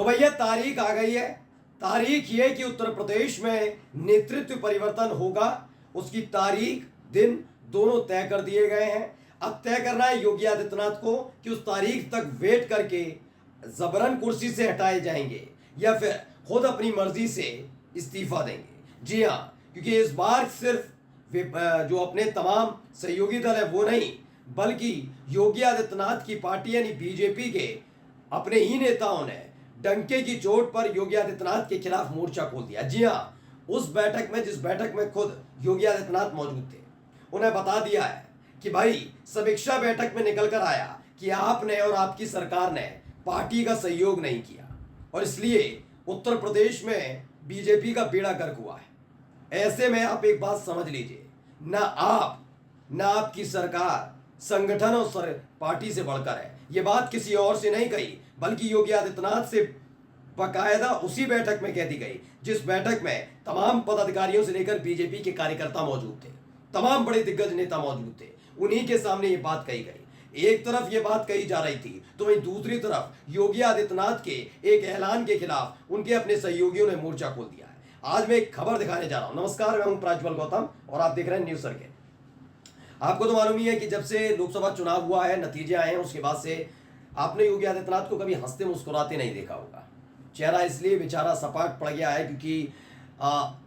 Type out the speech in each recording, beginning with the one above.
तो भैया तारीख आ गई है। तारीख ये कि उत्तर प्रदेश में नेतृत्व परिवर्तन होगा। उसकी तारीख दिन दोनों तय कर दिए गए हैं। अब तय करना है योगी आदित्यनाथ को कि उस तारीख तक वेट करके जबरन कुर्सी से हटाए जाएंगे या फिर खुद अपनी मर्जी से इस्तीफा देंगे। जी हाँ, क्योंकि इस बार सिर्फ जो अपने तमाम सहयोगी दल है वो नहीं, बल्कि योगी आदित्यनाथ की पार्टी यानी बीजेपी के अपने ही नेताओं ने डंके की चोट पर योगी आदित्यनाथ के खिलाफ मोर्चा खोल दिया। जी हाँ, उस बैठक में जिस बैठक में खुद योगी आदित्यनाथ मौजूद थे, उन्हें बता दिया है कि भाई समीक्षा बैठक में निकल कर आया कि आपने और आपकी सरकार ने पार्टी का सहयोग नहीं किया और इसलिए उत्तर प्रदेश में बीजेपी का बेड़ा गर्क हुआ है। ऐसे में आप एक बात समझ लीजिए, ना आपकी सरकार संगठन और पार्टी से बढ़कर है। ये बात किसी और से नहीं कही, बल्कि योगी आदित्यनाथ से बाकायदा उसी बैठक में कह दी गई जिस बैठक में तमाम पदाधिकारियों से लेकर बीजेपी के कार्यकर्ता मौजूद थे, तमाम बड़े दिग्गज नेता मौजूद थे। उन्हीं के सामने ये बात कही गई। एक तरफ ये बात कही जा रही थी तो वहीं दूसरी तरफ योगी आदित्यनाथ के एक ऐलान के खिलाफ उनके अपने सहयोगियों ने मोर्चा खोल दिया है। आज मैं एक खबर दिखाने जा रहा हूं। नमस्कार, मैं हूं प्राज्वल गौतम और आप देख रहे हैं न्यूज सर्किट। आपको तो मालूम ही है कि जब से लोकसभा चुनाव हुआ है, नतीजे आए हैं, उसके बाद से आपने योगी आदित्यनाथ को कभी हंसते मुस्कुराते नहीं देखा होगा। चेहरा इसलिए बेचारा सपाट पड़ गया है क्योंकि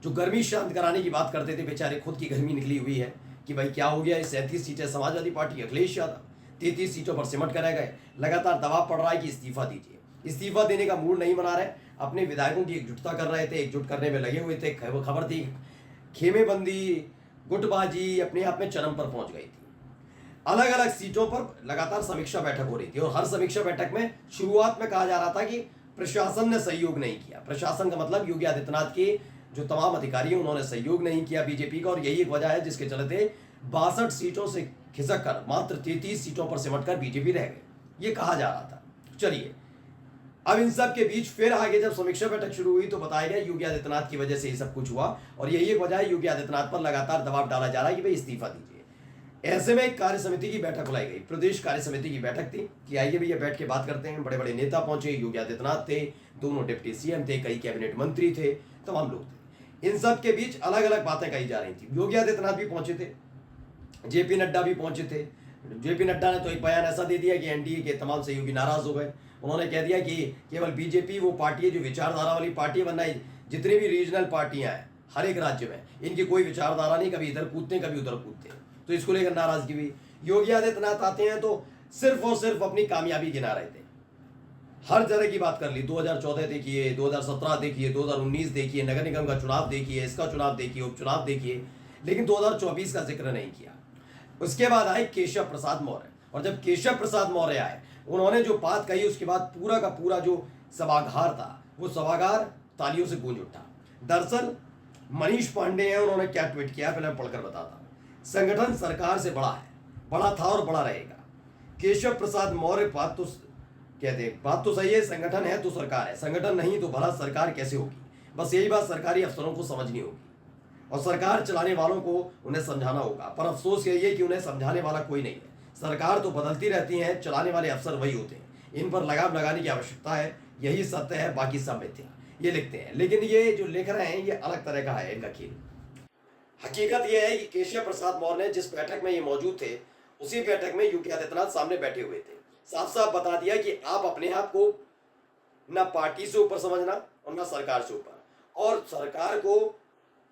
जो गर्मी शांत कराने की बात करते थे, बेचारे खुद की गर्मी निकली हुई है कि भाई क्या हो गया। 37 सीटें समाजवादी पार्टी, अखिलेश यादव 33 सीटों पर सिमट कर रह गए। लगातार दबाव पड़ रहा है कि इस्तीफा दीजिए। इस्तीफा देने का मूड नहीं बना रहे, अपने विधायकों की एकजुटता कर रहे थे, एकजुट करने में लगे हुए थे। खबर थी खेमेबंदी, गुटबाजी अपने आप में चरम पर पहुंच गई थी। अलग अलग सीटों पर लगातार समीक्षा बैठक हो रही थी और हर समीक्षा बैठक में शुरुआत में कहा जा रहा था कि प्रशासन ने सहयोग नहीं किया। प्रशासन का मतलब योगी आदित्यनाथ के जो तमाम अधिकारी हैं उन्होंने सहयोग नहीं किया बीजेपी का, और यही एक वजह है जिसके चलते 62 सीटों से खिसक कर मात्र 33 सीटों पर सिमट कर बीजेपी रह गए, ये कहा जा रहा था। चलिए, अब इन सब के बीच फिर आगे जब समीक्षा बैठक शुरू हुई तो बताया गया योगी आदित्यनाथ की वजह से ये सब कुछ हुआ और यही एक वजह है योगी आदित्यनाथ पर लगातार दबाव डाला जा रहा है कि भाई इस्तीफा दीजिए। ऐसे में एक कार्य समिति की बैठक बुलाई गई, प्रदेश कार्य समिति की बैठक थी कि आइए भैया बैठ के बात करते हैं। बड़े बड़े नेता पहुंचे, योगी आदित्यनाथ थे, दोनों डिप्टी सीएम थे, कई कैबिनेट मंत्री थे, तमाम लोग थे। इन सब के बीच अलग अलग बातें कही जा रही थी। योगी आदित्यनाथ भी पहुंचे थे, जेपी नड्डा भी पहुंचे थे। जेपी नड्डा ने तो एक बयान ऐसा दे दिया कि एनडीए के तमाम सहयोगी नाराज हो गए। उन्होंने कह दिया कि केवल बीजेपी वो पार्टी है जो विचारधारा वाली पार्टी है, वरना जितनी भी रीजनल पार्टियां हैं हर एक राज्य में, इनकी कोई विचारधारा नहीं, कभी इधर कूदते कभी उधर कूदते। तो इसको लेकर नाराजगी हुई। योगी आदित्यनाथ आते हैं तो सिर्फ और सिर्फ अपनी कामयाबी गिना रहे थे। हर तरह की बात कर ली, 2014 देखिए, 2017 देखिए, 2019 देखिए, नगर निगम का चुनाव देखिए, इसका चुनाव देखिए, उपचुनाव देखिए, लेकिन 2024 का जिक्र नहीं किया। उसके बाद आए केशव प्रसाद मौर्य, और जब केशव प्रसाद मौर्य आए, उन्होंने जो बात कही उसके बाद पूरा का पूरा जो सभागार था वो सभागार तालियों से गूंज उठा। दरअसल मनीष पांडे हैं, उन्होंने क्या ट्वीट किया पहले पढ़कर बताता हूं। संगठन सरकार से बड़ा है, बड़ा था और बड़ा रहेगा। केशव प्रसाद मौर्य बात तो सही है, संगठन है तो सरकार है, संगठन नहीं तो भला सरकार कैसे होगी। बस यही बात सरकारी अफसरों को समझनी होगी और सरकार चलाने वालों को उन्हें समझाना होगा। पर अफसोस यही है कि उन्हें समझाने वाला कोई नहीं है। सरकार तो बदलती रहती है, चलाने वाले अफसर वही होते हैं। इन पर लगाम लगाने की आवश्यकता है, यही सत्य है, बाकी सब मिथ्या, ये लिखते हैं। लेकिन ये जो लिख रहे हैं ये अलग तरह का है इनका खेल। हकीकत यह है कि केशव प्रसाद मौर्य जिस बैठक में ये मौजूद थे, उसी बैठक में योगी आदित्यनाथ सामने बैठे हुए थे। साफ साफ बता दिया कि आप अपने आप को ना पार्टी से ऊपर समझना और ना सरकार से ऊपर, और सरकार को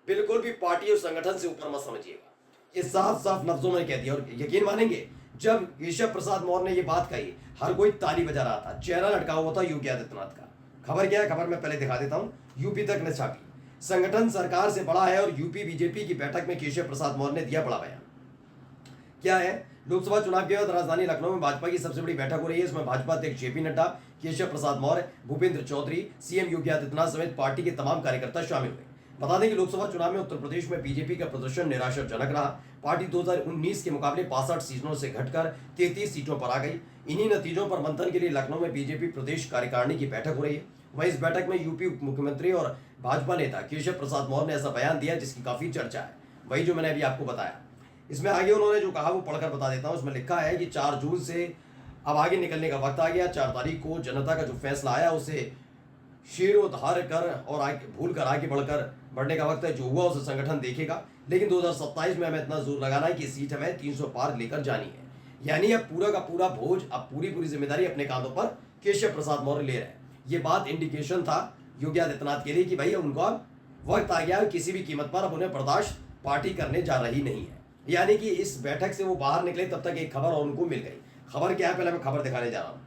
बिल्कुल भी पार्टी और संगठन से ऊपर मत समझिएगा। ये साफ साफ लफ्जों में कह दिया। और यकीन मानेंगे, जब केशव प्रसाद मौर्य ने ये बात कही, हर कोई ताली बजा रहा था, चेहरा लटका हुआ था योगी आदित्यनाथ का। खबर क्या है, खबर मैं पहले दिखा देता हूं। यूपी तक ने छापी, संगठन सरकार से बड़ा है, और यूपी बीजेपी की बैठक में केशव प्रसाद मौर्य ने दिया बड़ा बयान। क्या है, लोकसभा चुनाव के बाद राजधानी लखनऊ में भाजपा की सबसे बड़ी बैठक हो रही है। इसमें भाजपा अध्यक्ष जेपी नड्डा, केशव प्रसाद मौर्य, भूपेंद्र चौधरी, सीएम योगी आदित्यनाथ समेत पार्टी के तमाम कार्यकर्ता शामिल हुए। बता दें कि लोकसभा चुनाव में उत्तर प्रदेश में बीजेपी का प्रदर्शन निराशाजनक रहा। पार्टी 2019 के मुकाबले 62 सीटों से घटकर 33 सीटों पर आ गई। इन्हीं नतीजों पर मंथन के लिए लखनऊ में बीजेपी प्रदेश कार्यकारिणी की बैठक हो रही है। वहीं इस बैठक में यूपी उप मुख्यमंत्री और भाजपा नेता केशव प्रसाद मौर्य ने ऐसा बयान दिया जिसकी काफी चर्चा है, वही जो मैंने अभी आपको बताया। इसमें आगे उन्होंने जो कहा वो पढ़कर बता देता हूं। उसमें लिखा है कि 4 जून से अब आगे निकलने का वक्त आ गया। 4 तारीख को जनता का जो फैसला आया उसे शीरोधार्य कर और आगे भूल कर आगे बढ़ने का वक्त है। जो हुआ उसे संगठन देखेगा, लेकिन 2027 में हमें इतना जोर लगाना है कि सीट हमें 300 पार लेकर जानी है। यानी अब पूरा का पूरा बोझ, अब पूरी जिम्मेदारी अपने कांधों पर केशव प्रसाद मौर्य ले रहे हैं। ये बात इंडिकेशन था योगी आदित्यनाथ के लिए कि भाई उनका वक्त आ गया है, किसी भी कीमत पर अब उन्हें बर्दाश्त पार्टी करने जा रही नहीं है। यानी कि इस बैठक से वो बाहर निकले तब तक एक खबर और उनको मिल गई। खबर क्या है, पहले मैं खबर दिखाने जा रहा हूँ।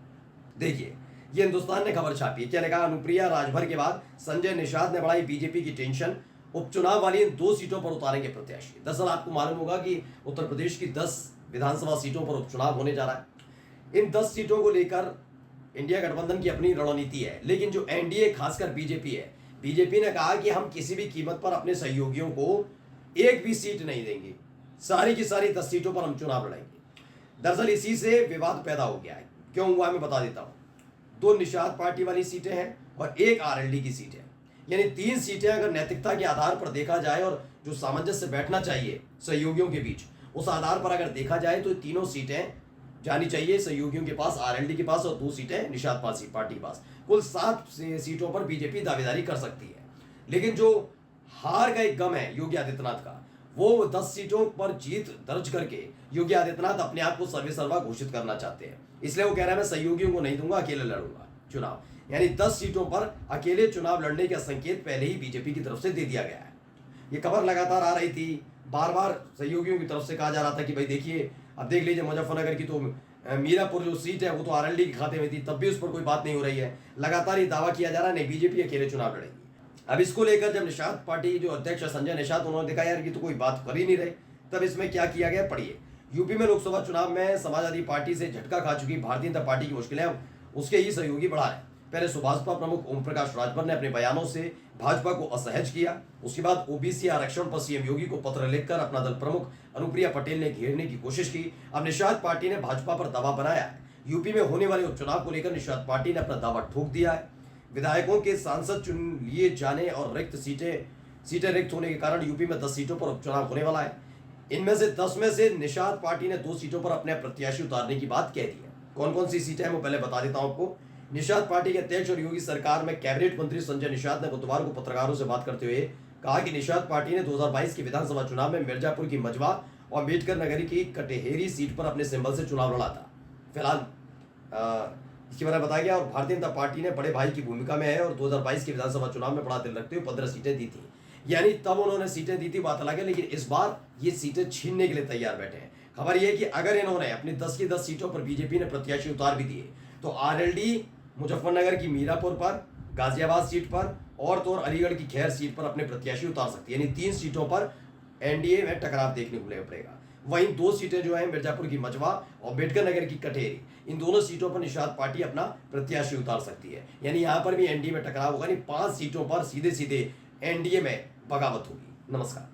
देखिए, ये हिंदुस्तान ने खबर छापी है। क्या लिखा? अनुप्रिया राजभर के बाद संजय निषाद ने बढ़ाई बीजेपी की टेंशन, उपचुनाव वाली इन 2 सीटों पर उतारेंगे प्रत्याशी। दरअसल आपको मालूम होगा कि उत्तर प्रदेश की 10 विधानसभा सीटों पर उपचुनाव होने जा रहा है। इन 10 सीटों को लेकर इंडिया गठबंधन की अपनी रणनीति है, लेकिन जो एनडीए खासकर बीजेपी है, बीजेपी ने कहा कि हम किसी भी कीमत पर अपने सहयोगियों को एक भी सीट नहीं देंगे, सारी की सारी 10 सीटों पर हम चुनाव लड़ेंगे। दरअसल इसी से विवाद पैदा हो गया है। क्यों हुआ मैं बता देता हूं। 2 निषाद पार्टी वाली सीटें हैं और 1 आरएलडी की सीट है, यानी 3 सीटें अगर नैतिकता के आधार पर देखा जाए और जो सामंजस्य बैठना चाहिए सहयोगियों के बीच, उस आधार पर अगर देखा जाए तो तीनों सीटें जानी चाहिए सहयोगियों के पास, आरएलडी के पास, और 2 सीटें निषाद पार्टी के पास। कुल 7 सीटों पर बीजेपी दावेदारी कर सकती है। लेकिन जो हार का एक गम है योगी आदित्यनाथ का, वो 10 सीटों पर जीत दर्ज करके योगी आदित्यनाथ अपने आप को सर्वेसर्वा घोषित करना चाहते हैं। इसलिए वो कह रहे हैं मैं सहयोगियों को नहीं दूंगा, अकेले लड़ूंगा चुनाव। यानी 10 सीटों पर अकेले चुनाव लड़ने का संकेत पहले ही बीजेपी की तरफ से दे दिया गया है। ये खबर लगातार आ रही थी, बार बार सहयोगियों की तरफ से कहा जा रहा था कि भाई देखिए, अब देख लीजिए मुजफ्फरनगर की तो मीरापुर जो सीट है वो तो आरएलडी के खाते में थी, तब भी उस पर कोई बात नहीं हो रही है। लगातार ये दावा किया जा रहा है नहीं, बीजेपी अकेले चुनाव लड़ेगी। अब इसको लेकर जब निषाद पार्टी जो अध्यक्ष है संजय निषाद, उन्होंने देखा यार कि तो कोई बात कर ही नहीं रहे, तब इसमें क्या किया गया पढ़िए। यूपी में लोकसभा चुनाव में समाजवादी पार्टी से झटका खा चुकी भारतीय जनता पार्टी की मुश्किलें उसके ही सहयोगी बढ़ा रहे। पहले सुभाषपा प्रमुख ओम प्रकाश राजभर ने अपने बयानों से भाजपा को असहज किया। उसके बाद ओबीसी आरक्षण पर सीएम योगी को पत्र लिखकर अपना दल प्रमुख अनुप्रिया पटेल ने घेरने की कोशिश की। अब निषाद पार्टी ने भाजपा पर दबाव बनाया है। यूपी में होने वाले उपचुनाव को लेकर निषाद पार्टी ने अपना दावा ठोक दिया है। विधायकों के सांसद चुन लिए जाने और रिक्त सीटें रिक्त होने के कारण यूपी में 10 सीटों पर उपचुनाव होने वाला है। इनमें से 10 में से निषाद पार्टी ने 2 सीटों पर अपने प्रत्याशी उतारने की बात कह दी है। कौन कौन सी सीटें हैं वो पहले बता देता हूं आपको। निषाद पार्टी के अध्यक्ष और योगी सरकार में कैबिनेट मंत्री संजय निषाद ने बुधवार को पत्रकारों से बात करते हुए कहा कि निषाद पार्टी ने 2022 के विधानसभा चुनाव में मिर्जापुर की मजवा और अम्बेडकर नगरी की कटेहरी सीट पर अपने सिंबल से चुनाव लड़ा था। फिलहाल इसके बारे में बताया गया। और भारतीय जनता पार्टी ने बड़े भाई की भूमिका में है और 2022 के विधानसभा चुनाव में बड़ा दिल रखते हुए 15 सीटें दी थी। यानी तब उन्होंने सीटें दी थी, बात अलग है, लेकिन इस बार ये सीटें छीनने के लिए तैयार बैठे हैं। खबर यह है कि अगर इन्होंने अपनी 10 की 10 सीटों पर बीजेपी ने प्रत्याशी उतार भी दिए तो आरएलडी मुजफ्फरनगर की मीरापुर पर, गाजियाबाद सीट पर और तो और अलीगढ़ की खैर सीट पर अपने प्रत्याशी उतार सकती है। यानी 3 सीटों पर एनडीए में टकराव देखने को पड़ेगा। वहीं 2 सीटें जो है मिर्जापुर की मजवा और अम्बेडकर नगर की कटेरी, इन दोनों सीटों पर निषाद पार्टी अपना प्रत्याशी उतार सकती है। यानी यहां पर भी एनडीए में टकराव होगा। 5 सीटों पर सीधे एनडीए में बगावत होगी। नमस्कार।